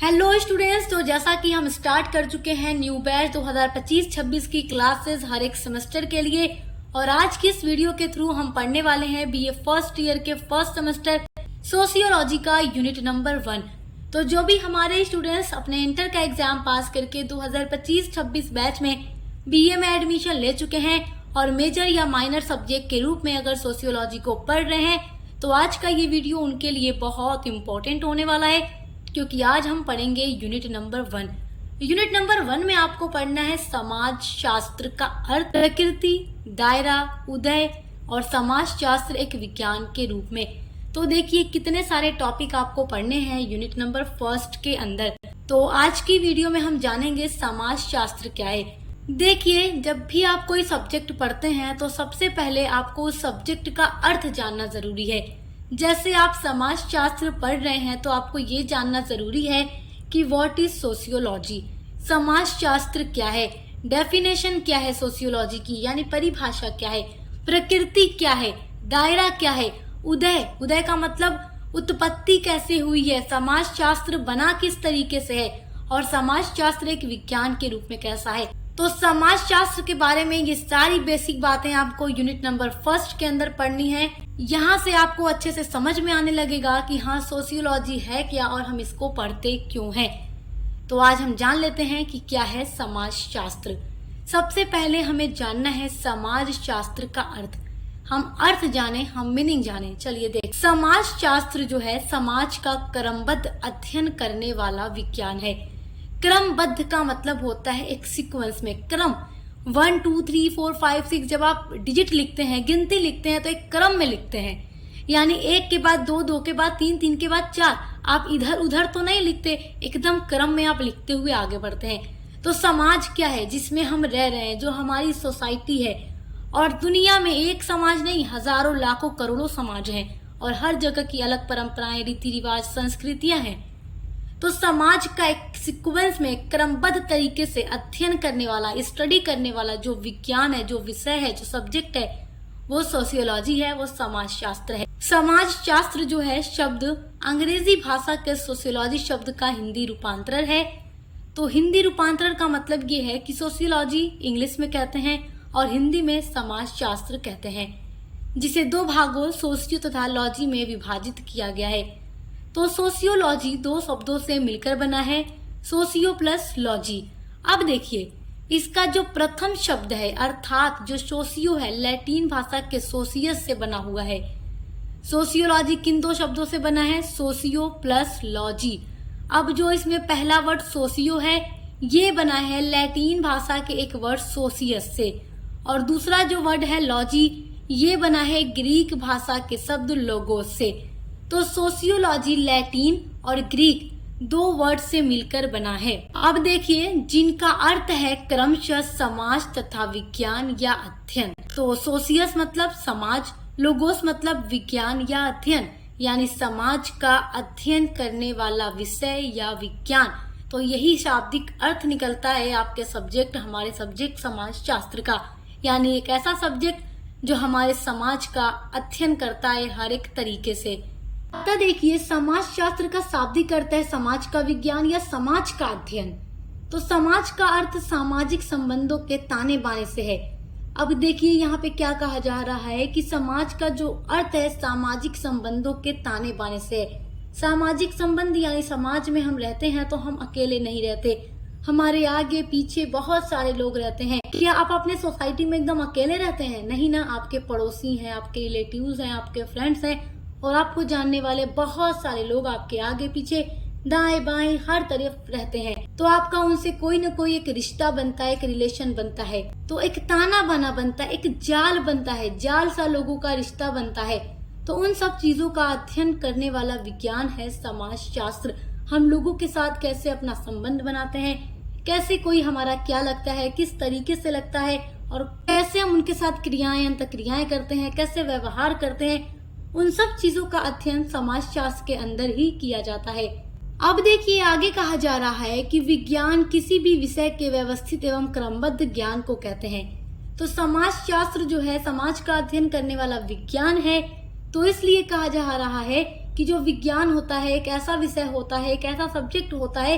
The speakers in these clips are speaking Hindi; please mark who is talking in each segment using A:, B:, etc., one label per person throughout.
A: हेलो स्टूडेंट्स, तो जैसा कि हम स्टार्ट कर चुके हैं न्यू बैच 2025-26 की क्लासेस हर एक सेमेस्टर के लिए। और आज की इस वीडियो के थ्रू हम पढ़ने वाले हैं बीए फर्स्ट ईयर के फर्स्ट सेमेस्टर सोशियोलॉजी का यूनिट नंबर 1। तो जो भी हमारे स्टूडेंट्स अपने इंटर का एग्जाम पास करके 2025-26 बैच में बीए में एडमिशन ले चुके हैं और मेजर या माइनर सब्जेक्ट के रूप में अगर सोशियोलॉजी को पढ़ रहे हैं, तो आज का ये वीडियो उनके लिए बहुत इंपॉर्टेंट होने वाला है, क्योंकि आज हम पढ़ेंगे यूनिट नंबर 1। यूनिट नंबर 1 में आपको पढ़ना है समाज शास्त्र का अर्थ, प्रकृति, दायरा, उदय और समाज शास्त्र एक विज्ञान के रूप में। तो देखिए कितने सारे टॉपिक आपको पढ़ने हैं यूनिट नंबर 1 के अंदर। तो आज की वीडियो में हम जानेंगे समाज शास्त्र क्या है। देखिए, जब भी आप कोई सब्जेक्ट पढ़ते हैं तो सबसे पहले आपको उस सब्जेक्ट का अर्थ जानना जरूरी है। जैसे आप समाज शास्त्र पढ़ रहे हैं तो आपको ये जानना जरूरी है कि व्हाट इज सोशियोलॉजी, समाज शास्त्र क्या है, डेफिनेशन क्या है सोशियोलॉजी की यानी परिभाषा क्या है, प्रकृति क्या है, दायरा क्या है, उदय का मतलब उत्पत्ति कैसे हुई है, समाज शास्त्र बना किस तरीके से है और समाज शास्त्र एक विज्ञान के रूप में कैसा है। तो समाज शास्त्र के बारे में ये सारी बेसिक बातें आपको यूनिट नंबर 1 के अंदर पढ़नी है। यहाँ से आपको अच्छे से समझ में आने लगेगा कि हाँ सोशियोलॉजी है क्या और हम इसको पढ़ते क्यों हैं। तो आज हम जान लेते हैं कि क्या है समाज शास्त्र। सबसे पहले हमें जानना है समाज शास्त्र का अर्थ। हम अर्थ जाने, हम मीनिंग जाने। चलिए देख, समाज शास्त्र जो है समाज का क्रमबद्ध अध्ययन करने वाला विज्ञान है। क्रमबद्ध का मतलब होता है एक सीक्वेंस में क्रम, 1 2 3 4 5 6। जब आप डिजिट लिखते हैं, गिनती लिखते हैं तो एक क्रम में लिखते हैं, यानी 1 के बाद 2, 2 के बाद 3, 3 के बाद 4। आप इधर उधर तो नहीं लिखते, एकदम क्रम में आप लिखते हुए आगे बढ़ते हैं। तो समाज क्या है? जिसमें हम रह रहे हैं, जो हमारी सोसाइटी है। और दुनिया में एक समाज नहीं, हजारों लाखों करोड़ों समाज हैं और हर जगह की अलग परंपराएं, रीति रिवाज, संस्कृतियां हैं। तो समाज का एक सीक्वेंस में क्रमबद्ध तरीके से अध्ययन करने वाला, स्टडी करने वाला जो विज्ञान है, जो विषय है, जो सब्जेक्ट है, वो सोशियोलॉजी है, वो समाज शास्त्र है। समाज शास्त्र जो है शब्द अंग्रेजी भाषा के सोशियोलॉजी शब्द का हिंदी रूपांतरण है। तो हिंदी रूपांतरण का मतलब ये है कि सोशियोलॉजी इंग्लिश में कहते हैं और हिंदी में समाज शास्त्र कहते हैं, जिसे 2 भागों सोशियो तथा लॉजी में विभाजित किया गया है। तो सोशियोलॉजी 2 शब्दों से मिलकर बना है, सोशियो प्लस लॉजी। अब देखिए, इसका जो प्रथम शब्द है अर्थात जो सोशियो है, लैटिन भाषा के सोशियस से बना हुआ है। सोशियोलॉजी किन 2 शब्दों से बना है? Socio plus logy. अब जो इसमें पहला वर्ड सोशियो है, ये बना है लैटिन भाषा के एक वर्ड सोशियस से, और दूसरा जो वर्ड है लॉजी, ये बना है ग्रीक भाषा के शब्द लोगोस से। तो सोशियोलॉजी लैटिन और ग्रीक 2 वर्ड से मिलकर बना है। अब देखिए, जिनका अर्थ है क्रमशः समाज तथा विज्ञान या अध्ययन। तो सोशियस मतलब समाज, लोगोस मतलब विज्ञान या अध्ययन, यानी समाज का अध्ययन करने वाला विषय या विज्ञान। तो यही शाब्दिक अर्थ निकलता है आपके सब्जेक्ट, हमारे सब्जेक्ट समाज शास्त्र का, यानी एक ऐसा सब्जेक्ट जो हमारे समाज का अध्ययन करता है हर एक तरीके से। तो देखिए, समाज शास्त्र का शाब्दिक अर्थ है समाज का विज्ञान या समाज का अध्ययन। तो समाज का अर्थ सामाजिक संबंधों के ताने बाने से है। अब देखिए, यहाँ पे क्या कहा जा रहा है कि समाज का जो अर्थ है सामाजिक संबंधों के ताने बाने से है। सामाजिक संबंध यानी समाज में हम रहते हैं तो हम अकेले नहीं रहते, हमारे आगे पीछे बहुत सारे लोग रहते हैं। क्या आप अपने सोसाइटी में एकदम अकेले रहते हैं? नहीं ना, आपके पड़ोसी हैं, आपके रिलेटिव्स हैं, आपके फ्रेंड्स हैं और आपको जानने वाले बहुत सारे लोग आपके आगे पीछे, दाएं बाएं हर तरफ रहते हैं। तो आपका उनसे कोई न कोई एक रिश्ता बनता है, एक रिलेशन बनता है। तो एक ताना बाना बनता है, एक जाल बनता है, जाल सा लोगों का रिश्ता बनता है। तो उन सब चीजों का अध्ययन करने वाला विज्ञान है समाज शास्त्र। हम लोगों के साथ कैसे अपना संबंध बनाते हैं, कैसे कोई हमारा क्या लगता है, किस तरीके से लगता है और कैसे हम उनके साथ क्रियाएं अंतक्रियाएं करते हैं, कैसे व्यवहार करते हैं, उन सब चीजों का अध्ययन समाज शास्त्र के अंदर ही किया जाता है। अब देखिए, आगे कहा जा रहा है कि विज्ञान किसी भी विषय के व्यवस्थित एवं क्रमबद्ध ज्ञान को कहते हैं। तो समाज शास्त्र जो है समाज का अध्ययन करने वाला विज्ञान है। तो इसलिए कहा जा रहा है कि जो विज्ञान होता है एक ऐसा विषय होता है, एक ऐसा सब्जेक्ट होता है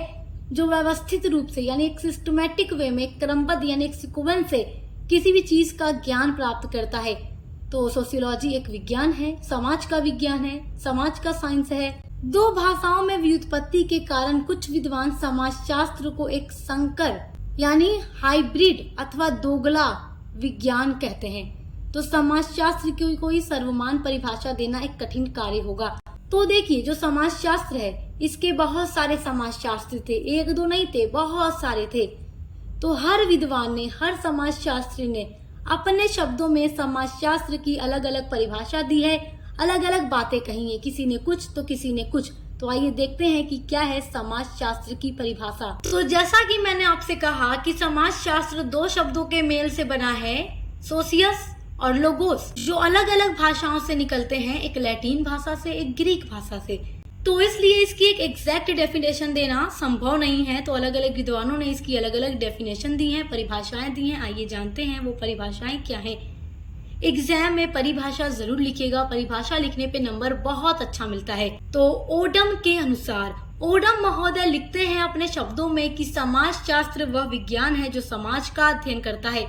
A: जो व्यवस्थित रूप से यानी एक सिस्टमैटिक वे में, एक क्रमबद्ध यानी एक सीक्वेंस से किसी भी चीज का ज्ञान प्राप्त करता है। तो सोशियोलॉजी एक विज्ञान है, समाज का विज्ञान है, समाज का साइंस है। दो भाषाओं में व्युत्पत्ति के कारण कुछ विद्वान समाजशास्त्र को एक संकर यानी हाइब्रिड अथवा दोगला विज्ञान कहते हैं। तो समाजशास्त्र की कोई सर्वमान्य परिभाषा देना एक कठिन कार्य होगा। तो देखिए, जो समाजशास्त्र है इसके बहुत सारे समाजशास्त्री थे, एक दो नहीं थे, बहुत सारे थे। तो हर विद्वान ने, हर समाजशास्त्री ने अपने शब्दों में समाजशास्त्र की अलग अलग परिभाषा दी है, अलग अलग बातें कही है, किसी ने कुछ तो किसी ने कुछ। तो आइए देखते हैं कि क्या है समाजशास्त्र की परिभाषा। तो जैसा कि मैंने आपसे कहा कि समाजशास्त्र दो शब्दों के मेल से बना है, सोशियस और लोगोस, जो अलग अलग भाषाओं से निकलते हैं, एक लैटिन भाषा से, एक ग्रीक भाषा से। तो इसलिए इसकी एक एग्जैक्ट डेफिनेशन देना संभव नहीं है। तो अलग अलग विद्वानों ने इसकी अलग अलग डेफिनेशन दी है, परिभाषाएं दी हैं। आइए जानते हैं वो परिभाषाएं क्या हैं। एग्जाम में परिभाषा जरूर लिखिएगा, परिभाषा लिखने पे नंबर बहुत अच्छा मिलता है। तो ओडम के अनुसार, ओडम महोदय लिखते हैं अपने शब्दों में कि समाजशास्त्र वह विज्ञान है जो समाज का अध्ययन करता है।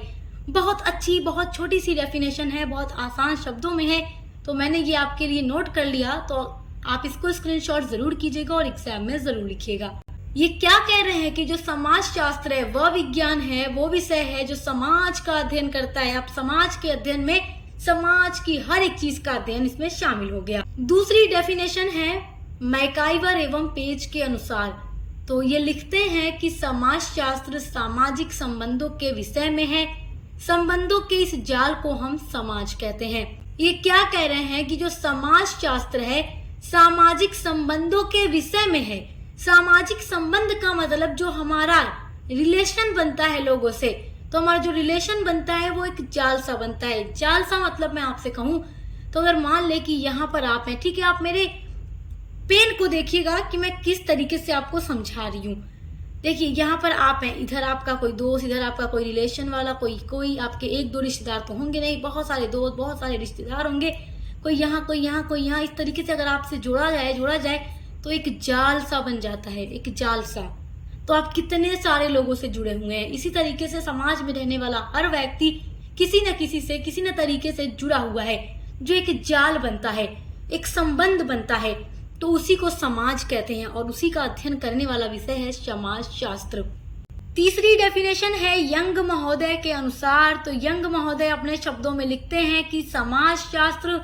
A: बहुत अच्छी, बहुत छोटी सी डेफिनेशन है, बहुत आसान शब्दों में है। तो मैंने ये आपके लिए नोट कर लिया, तो आप इसको स्क्रीनशॉट जरूर कीजिएगा और एग्जाम में जरूर लिखिएगा। ये क्या कह रहे हैं कि जो समाजशास्त्र है वह विज्ञान है, वो विषय है जो समाज का अध्ययन करता है। अब समाज के अध्ययन में समाज की हर एक चीज का अध्ययन इसमें शामिल हो गया। दूसरी डेफिनेशन है मैकाइवर एवं पेज के अनुसार। तो ये लिखते हैं कि समाजशास्त्र सामाजिक संबंधों के विषय में है, संबंधों के इस जाल को हम समाज कहते हैं। ये क्या कह रहे हैं कि जो समाजशास्त्र है सामाजिक संबंधों के विषय में है। सामाजिक संबंध का मतलब जो हमारा रिलेशन बनता है लोगों से, तो हमारा जो रिलेशन बनता है वो एक जाल सा बनता है। जाल सा मतलब मैं आपसे कहूँ तो अगर मान ले कि यहाँ पर आप हैं, ठीक है, आप मेरे पेन को देखिएगा कि मैं किस तरीके से आपको समझा रही हूँ। देखिए, यहाँ पर आप हैं, इधर आपका कोई दोस्त, इधर आपका कोई रिलेशन वाला, कोई आपके एक दो रिश्तेदार तो होंगे नहीं, बहुत सारे दोस्त, बहुत सारे रिश्तेदार होंगे, कोई यहाँ कोई यहाँ कोई यहाँ। इस तरीके से अगर आपसे जोड़ा जाए तो एक जाल सा बन जाता है, एक जाल सा। तो आप कितने सारे लोगों से जुड़े हुए हैं। इसी तरीके से समाज में रहने वाला हर व्यक्ति किसी न किसी से, किसी न तरीके से जुड़ा हुआ है, जो एक जाल बनता है, एक संबंध बनता है। तो उसी को समाज कहते हैं और उसी का अध्ययन करने वाला विषय है समाजशास्त्र। तीसरी डेफिनेशन है यंग महोदय के अनुसार। तो यंग महोदय अपने शब्दों में लिखते हैं कि समाजशास्त्र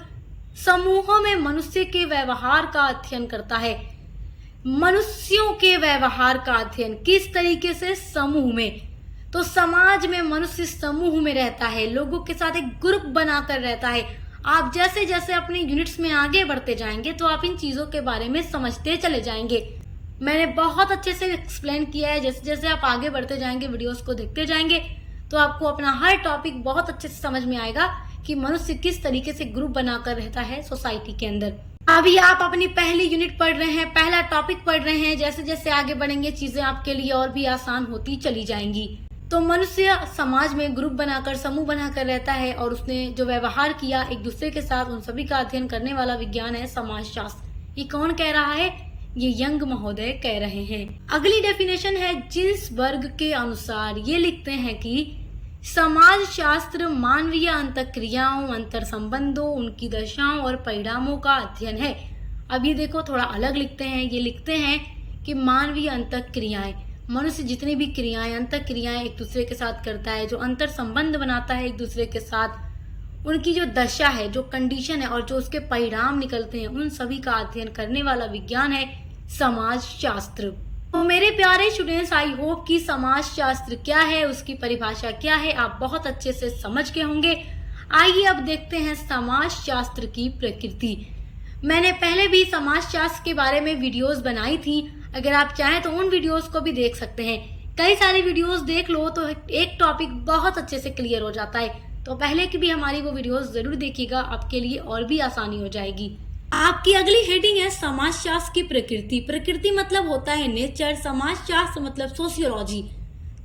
A: समूहों में मनुष्य के व्यवहार का अध्ययन करता है। मनुष्यों के व्यवहार का अध्ययन किस तरीके से? समूह में। तो समाज में मनुष्य समूह में रहता है, लोगों के साथ एक ग्रुप बनाकर रहता है। आप जैसे जैसे अपने यूनिट्स में आगे बढ़ते जाएंगे तो आप इन चीजों के बारे में समझते चले जाएंगे। मैंने बहुत अच्छे से एक्सप्लेन किया है। जैसे जैसे आप आगे बढ़ते जाएंगे, वीडियोस को देखते जाएंगे, तो आपको अपना हर टॉपिक बहुत अच्छे से समझ में आएगा कि मनुष्य किस तरीके से ग्रुप बनाकर रहता है सोसाइटी के अंदर। अभी आप अपनी पहली यूनिट पढ़ रहे हैं, पहला टॉपिक पढ़ रहे हैं। जैसे जैसे आगे बढ़ेंगे चीजें आपके लिए और भी आसान होती चली जाएंगी। तो मनुष्य समाज में ग्रुप बनाकर, समूह बनाकर रहता है और उसने जो व्यवहार किया एक दूसरे के साथ, उन सभी का अध्ययन करने वाला विज्ञान है समाजशास्त्र। ये कौन कह रहा है? ये यंग महोदय कह रहे हैं। अगली डेफिनेशन है जिन्सबर्ग के अनुसार। ये लिखते हैं कि समाजशास्त्र मानवीय अंतःक्रियाओं, अंतर संबंधों, उनकी दशाओं और परिणामों का अध्ययन है। अब ये देखो, थोड़ा अलग लिखते हैं। ये लिखते हैं कि मानवीय अंतःक्रियाएं, मनुष्य जितनी भी क्रियाएं, अंतःक्रियाएं एक दूसरे के साथ करता है, जो अंतर संबंध बनाता है एक दूसरे के साथ, उनकी जो दशा है, जो कंडीशन है और जो उसके परिणाम निकलते हैं, उन सभी का अध्ययन करने वाला विज्ञान है समाजशास्त्र। तो मेरे प्यारे स्टूडेंट्स, आई होप कि समाजशास्त्र क्या है, उसकी परिभाषा क्या है, आप बहुत अच्छे से समझ गए होंगे। आइए अब देखते हैं समाजशास्त्र की प्रकृति। मैंने पहले भी समाजशास्त्र के बारे में वीडियोस बनाई थी, अगर आप चाहें तो उन वीडियोस को भी देख सकते हैं। कई सारे वीडियोस देख लो तो एक टॉपिक बहुत अच्छे से क्लियर हो जाता है। तो पहले की भी हमारी वो वीडियोस जरूर देखिएगा, आपके लिए और भी आसानी हो जाएगी। आपकी अगली हेडिंग है समाजशास्त्र की प्रकृति। प्रकृति मतलब होता है नेचर, समाजशास्त्र मतलब सोशियोलॉजी।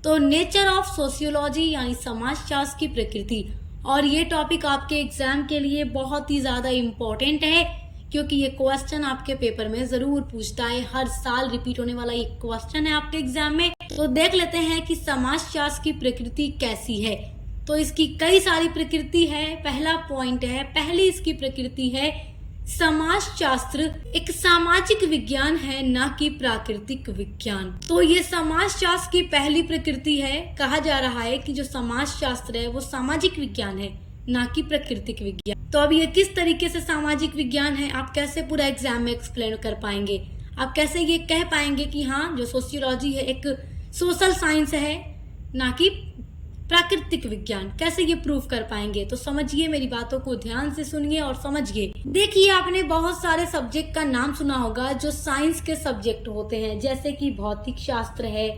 A: तो नेचर ऑफ सोशियोलॉजी यानी समाजशास्त्र की प्रकृति। और ये टॉपिक आपके एग्जाम के लिए बहुत ही ज्यादा इम्पोर्टेंट है, क्योंकि ये क्वेश्चन आपके पेपर में जरूर पूछता है, हर साल रिपीट होने वाला ये क्वेश्चन है आपके एग्जाम में। तो देख लेते हैं कि समाजशास्त्र की प्रकृति कैसी है। तो इसकी कई सारी प्रकृति है। पहला पॉइंट है, पहली इसकी प्रकृति है, समाजशास्त्र एक सामाजिक विज्ञान है, ना कि प्राकृतिक विज्ञान। तो ये समाजशास्त्र की पहली प्रकृति है। कहा जा रहा है कि जो समाजशास्त्र है वो सामाजिक विज्ञान है, ना कि प्राकृतिक विज्ञान। तो अब ये किस तरीके से सामाजिक विज्ञान है, आप कैसे पूरा एग्जाम में एक्सप्लेन कर पाएंगे? आप कैसे ये कह पाएंगे कि हाँ जो सोशियोलॉजी है एक सोशल साइंस है, ना कि प्राकृतिक विज्ञान? कैसे ये प्रूफ कर पाएंगे? तो समझिए, मेरी बातों को ध्यान से सुनिए और समझिए। देखिए, आपने बहुत सारे सब्जेक्ट का नाम सुना होगा जो साइंस के सब्जेक्ट होते हैं, जैसे कि भौतिक शास्त्र है,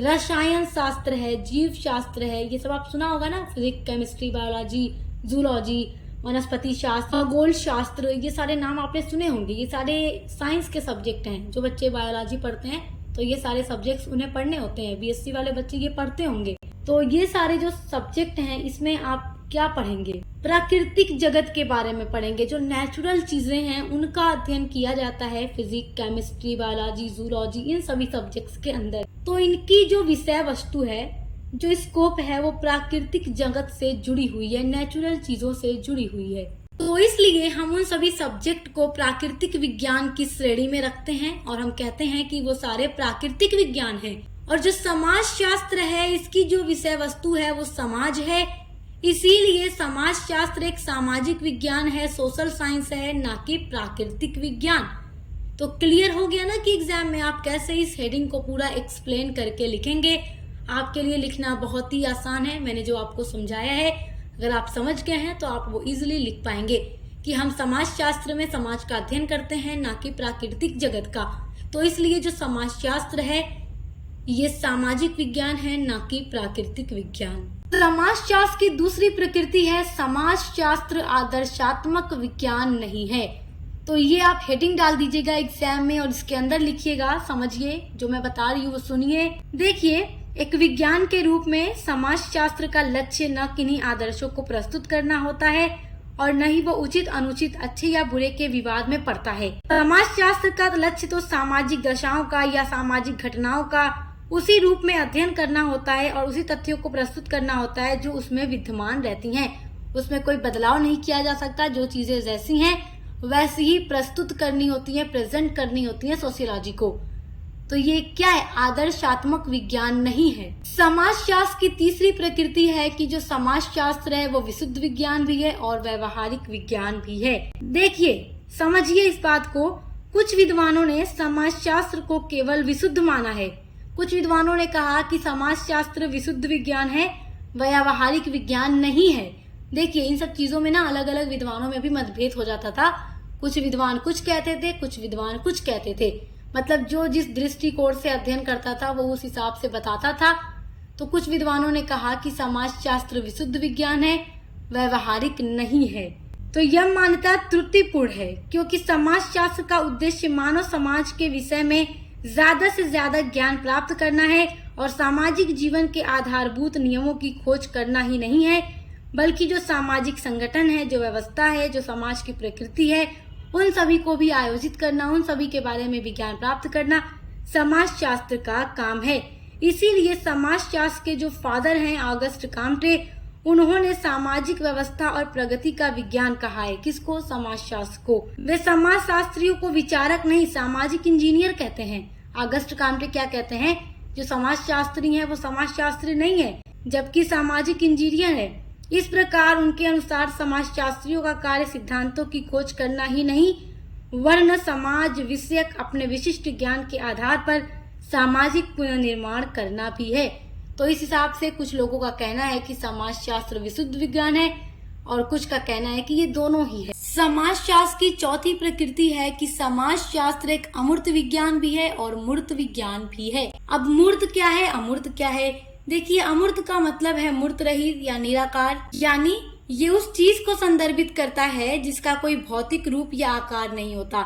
A: रसायन शास्त्र है, जीव शास्त्र है, ये सब आप सुना होगा ना। फिजिक्स, केमिस्ट्री, बायोलॉजी, जूलॉजी, वनस्पति शास्त्र, खगोल शास्त्र, ये सारे नाम आपने सुने होंगे। ये सारे साइंस के सब्जेक्ट हैं। जो बच्चे बायोलॉजी पढ़ते हैं तो ये सारे सब्जेक्ट्स उन्हें पढ़ने होते हैं। बीएससी वाले बच्चे ये पढ़ते होंगे। तो ये सारे जो सब्जेक्ट हैं इसमें आप क्या पढ़ेंगे? प्राकृतिक जगत के बारे में पढ़ेंगे। जो नेचुरल चीजें हैं उनका अध्ययन किया जाता है फिजिक्स, केमिस्ट्री, बायोलॉजी, जूलॉजी, इन सभी सब्जेक्ट्स के अंदर। तो इनकी जो विषय वस्तु है, जो स्कोप है, वो प्राकृतिक जगत से जुड़ी हुई है, नेचुरल चीजों से जुड़ी हुई है। तो इसलिए हम उन सभी सब्जेक्ट को प्राकृतिक विज्ञान की श्रेणी में रखते हैं और हम कहते हैं कि वो सारे प्राकृतिक विज्ञान हैं। और जो समाजशास्त्र है, इसकी जो विषय वस्तु है वो समाज है, इसीलिए समाजशास्त्र एक सामाजिक विज्ञान है, सोशल साइंस है, ना कि प्राकृतिक विज्ञान। तो क्लियर हो गया ना कि एग्जाम में आप कैसे इस हेडिंग को पूरा एक्सप्लेन करके लिखेंगे। आपके लिए लिखना बहुत ही आसान है। मैंने जो आपको समझाया है, अगर आप समझ गए हैं तो आप वो इजीली लिख पाएंगे कि हम समाजशास्त्र में समाज का अध्ययन करते हैं, ना कि प्राकृतिक जगत का। तो इसलिए जो समाजशास्त्र है ये सामाजिक विज्ञान है, ना कि प्राकृतिक विज्ञान। समाजशास्त्र की दूसरी प्रकृति है, समाजशास्त्र आदर्शात्मक विज्ञान नहीं है। तो ये आप हेडिंग डाल दीजिएगा एग्जाम में और इसके अंदर लिखिएगा। समझिए, जो मैं बता रही हूँ वो सुनिए। देखिए, एक विज्ञान के रूप में समाजशास्त्र का लक्ष्य न किन्हीं आदर्शों को प्रस्तुत करना होता है और न ही वो उचित अनुचित, अच्छे या बुरे के विवाद में पड़ता है। समाजशास्त्र का लक्ष्य तो सामाजिक दशाओं का या सामाजिक घटनाओं का उसी रूप में अध्ययन करना होता है और उसी तथ्यों को प्रस्तुत करना होता है जो उसमें विद्यमान रहती हैं। उसमें कोई बदलाव नहीं किया जा सकता। जो चीजें जैसी हैं वैसी ही प्रस्तुत करनी होती है, प्रेजेंट करनी होती है सोशियोलॉजी को। तो ये क्या है? आदर्शात्मक विज्ञान नहीं है। समाजशास्त्र की तीसरी प्रकृति है कि जो समाजशास्त्र है वो विशुद्ध विज्ञान भी है और व्यवहारिक विज्ञान भी है। देखिए, समझिए इस बात को। कुछ विद्वानों ने समाजशास्त्र को केवल विशुद्ध माना है। कुछ विद्वानों ने कहा कि समाजशास्त्र विशुद्ध विज्ञान है, व्यवहारिक विज्ञान नहीं है। देखिए, इन सब चीजों में ना अलग अलग विद्वानों में भी मतभेद हो जाता था। कुछ विद्वान कुछ कहते थे, कुछ विद्वान कुछ कहते थे। मतलब जो जिस दृष्टिकोण से अध्ययन करता था वो उस हिसाब से बताता था। तो कुछ विद्वानों ने कहा कि समाजशास्त्र विशुद्ध विज्ञान है, व्यवहारिक नहीं है। तो यह मान्यता त्रुटिपूर्ण है, क्योंकि समाजशास्त्र का उद्देश्य मानव समाज के विषय में ज्यादा से ज्यादा ज्ञान प्राप्त करना है और सामाजिक जीवन के आधारभूत नियमों की खोज करना ही नहीं है, बल्कि जो सामाजिक संगठन है, जो व्यवस्था है, जो समाज की प्रकृति है, उन सभी को भी आयोजित करना, उन सभी के बारे में विज्ञान प्राप्त करना समाजशास्त्र का काम है। इसीलिए समाजशास्त्र के जो फादर हैं ऑगस्ट काम्टे, उन्होंने सामाजिक व्यवस्था और प्रगति का विज्ञान कहा है। किसको? समाजशास्त्र को। वे समाजशास्त्रियों को विचारक नहीं, सामाजिक इंजीनियर कहते हैं। ऑगस्ट काम्टे क्या कहते हैं? जो समाजशास्त्री है वो समाजशास्त्री नहीं है, जबकि सामाजिक इंजीनियर है। इस प्रकार उनके अनुसार समाजशास्त्रियों का कार्य सिद्धांतों की खोज करना ही नहीं, वरन समाज विषयक अपने विशिष्ट ज्ञान के आधार पर सामाजिक पुनर्निर्माण करना भी है। तो इस हिसाब से कुछ लोगों का कहना है कि समाजशास्त्र विशुद्ध विज्ञान है और कुछ का कहना है कि ये दोनों ही है। समाजशास्त्र की चौथी प्रकृति है कि समाजशास्त्र एक अमूर्त विज्ञान भी है और मूर्त विज्ञान भी है। अब मूर्त क्या है, अमूर्त क्या है? देखिए, अमूर्त का मतलब है मूर्त रहित या निराकार, यानी ये उस चीज को संदर्भित करता है जिसका कोई भौतिक रूप या आकार नहीं होता,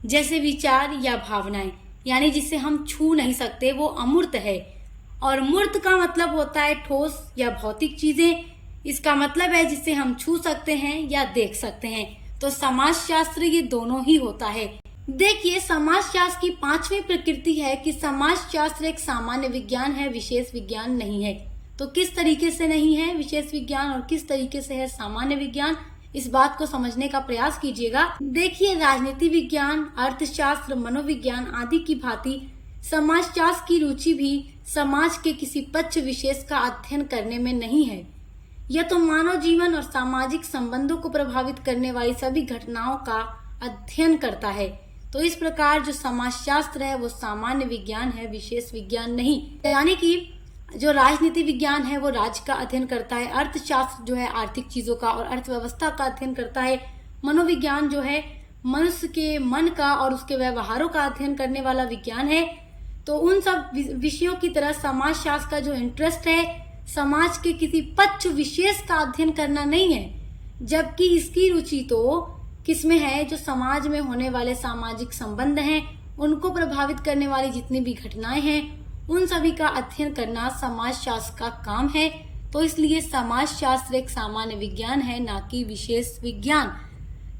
A: जैसे विचार या भावनाएं, यानी जिसे हम छू नहीं सकते, वो अमूर्त है। और मूर्त का मतलब होता है ठोस या भौतिक चीजें। इसका मतलब है जिसे हम छू सकते हैं या देख सकते हैं। तो समाजशास्त्र ये दोनों ही होता है। देखिए, समाजशास्त्र की 5वीं प्रकृति है कि समाजशास्त्र एक सामान्य विज्ञान है, विशेष विज्ञान नहीं है। तो किस तरीके से नहीं है विशेष विज्ञान और किस तरीके से है सामान्य विज्ञान, इस बात को समझने का प्रयास कीजिएगा। देखिए, राजनीति विज्ञान, अर्थशास्त्र, मनोविज्ञान आदि की भांति समाजशास्त्र की रुचि भी समाज के किसी पक्ष विशेष का अध्ययन करने में नहीं है। यह तो मानव जीवन और सामाजिक संबंधों को प्रभावित करने वाली सभी घटनाओं का अध्ययन करता है। तो इस प्रकार जो समाजशास्त्र है वो सामान्य विज्ञान है, विशेष विज्ञान नहीं। यानी कि जो राजनीति विज्ञान है वो राज्य का अध्ययन करता है, अर्थशास्त्र जो है आर्थिक चीजों का और अर्थव्यवस्था का अध्ययन करता है, मनोविज्ञान जो है मनुष्य के मन का और उसके व्यवहारों का अध्ययन करने वाला विज्ञान है। तो उन सब विषयों की तरह समाजशास्त्र का जो इंटरेस्ट है समाज के किसी पक्ष विशेष का अध्ययन करना नहीं है, जबकि इसकी रुचि तो किसमें है, जो समाज में होने वाले सामाजिक संबंध हैं, उनको प्रभावित करने वाली जितनी भी घटनाएं हैं उन सभी का अध्ययन करना समाजशास्त्र का काम है। तो इसलिए समाजशास्त्र एक सामान्य विज्ञान है, ना कि विशेष विज्ञान।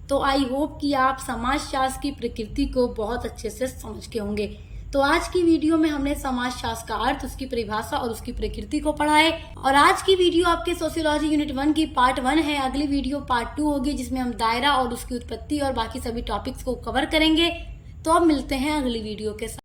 A: तो आई होप कि आप समाजशास्त्र की प्रकृति को बहुत अच्छे से समझ के होंगे। तो आज की वीडियो में हमने समाजशास्त्र का अर्थ, उसकी परिभाषा और उसकी प्रकृति को पढ़ा है। और आज की वीडियो आपके सोशियोलॉजी यूनिट 1 की पार्ट 1 है। अगली वीडियो पार्ट 2 होगी जिसमें हम दायरा और उसकी उत्पत्ति और बाकी सभी टॉपिक्स को कवर करेंगे। तो अब मिलते हैं अगली वीडियो के साथ।